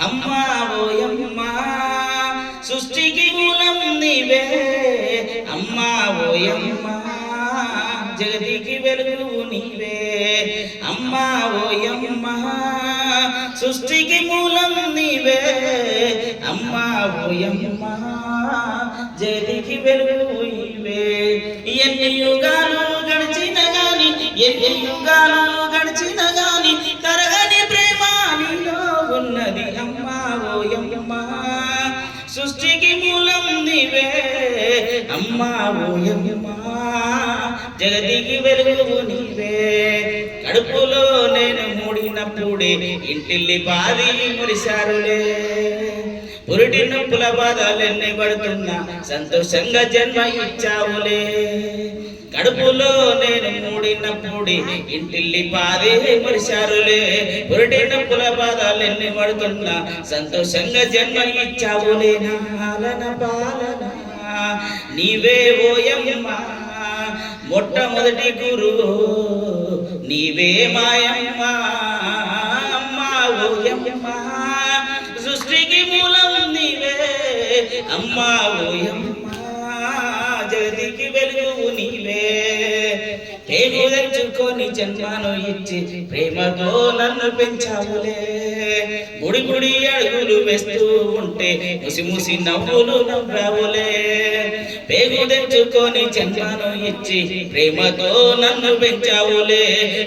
అమ్మా ఓయమ్మా సృష్టికి మూలం నీవే, అమ్మా ఓయమ్మా జగతికి వెలుగు నీవే, అమ్మా ఓయమ్మా సృష్టికి మూలం నీవే, అమ్మా ఓయమ్మా జగతికి వెలుగు నీవే. ఎన్ని యుగాలు గడిచిన గాని, ఎన్ని యుగాలు గడిచిన గాని తరగని ప్రేమ నీలో ఉన్నది, అమ్మా ఓయమ్మా సృష్టికి మూలం నీవే, అమ్మా ఓయమ్మా జగతికి వెలుగు నీవే. కడుపులో నేను మూడినప్పుడే ఇంటిల్లి పాది మురిశారులే, పురిటి నొప్పుల బాధలెన్ని పడుతున్నా సంతోషంగా జన్మ ఇచ్చావులే. కడుపులో నేను మూడినప్పుడే ఇంటిల్లి పాది మురిశారులే, పురిటి నొప్పుల బాధలెన్ని పడుతున్నా సంతోషంగా జన్మ ఇచ్చావులే. నాలన పాలన నీవే ఓయమ్మా, మొట్టమొదటి గురువు నీవే మాయమ్మా, అమ్మా ఓయమ్మా సృష్టికి మూలం నీవే, అమ్మా ఓయమ్మా జగతికి వెలుగు నీవే. పేరు తెచ్చుకొని జన్మను ఇచ్చి ప్రేమతో నన్ను పెంచావులే, ముడి ముడి అడుగులు వేస్తూ ఉంటే ముసి ముసి నవ్వులు నవ్వావులే. పేరు తెచ్చుకొని జన్మను ఇచ్చి ప్రేమతో నన్ను పెంచావులే,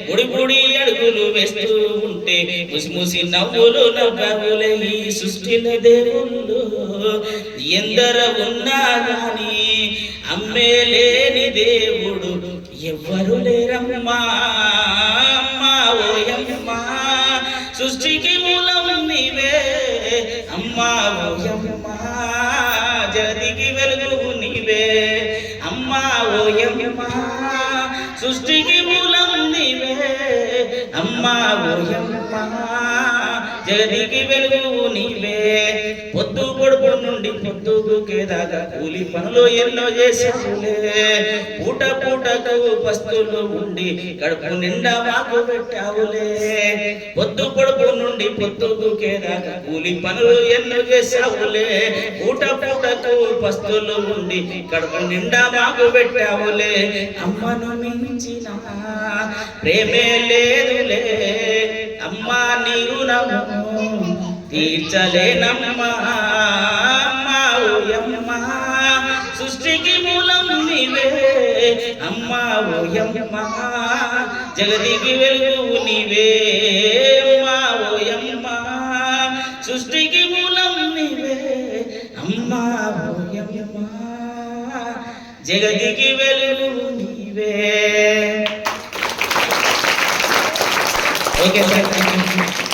ముడి ముడి అడుగులు వేస్తూ ఉంటే ముసి ముసి నవ్వులు నవ్వావులే. ఈ సృష్టిలో దేవుళ్ళు ఎందర ఉన్నా గాని అమ్మే లేని దేవుడు ఎవ్వరు లేరమ్మా, అమ్మా ఓయమ్మా సృష్టికి మూలం నీవే, అమ్మా ఓయమ్మా జగతికి వెలుగు నీవే, అమ్మా ఓయమ్మా సృష్టికి మూలం నీవే, అమ్మా ఓయమ్మా జగతికి వెలుగు నీవే. పొద్దు పొడుపు నుండి పొద్దుకేదాకా కూలి పనులు ఎన్నో చేసావులే, పూట పూటకు పస్తులు ఉండి కడుపు నిండా మాకు పెట్టావులే. పొద్దు పొడుపు నుండి పొద్దుకేదాకా కూలి పనులు ఎన్నో చేసావులే, పూట పూటకు పస్తులు ఉండి కడుపు నిండా మాకు పెట్టావులే. అమ్మను మించిన ప్రేమే లేదులే, అమ్మా నీ రుణము తీర్చలేనమ్మా, అమ్మా ఓయమ్మా సృష్టికి మూలం నీవే, అమ్మా ఓయమ్మా జగతికి వెలుగు నీవే, అమ్మా ఓయమ్మా సృష్టికి మూలం నీవే, అమ్మా ఓయమ్మా జగతికి వెలుగు నీవే. Okay sir, thank you.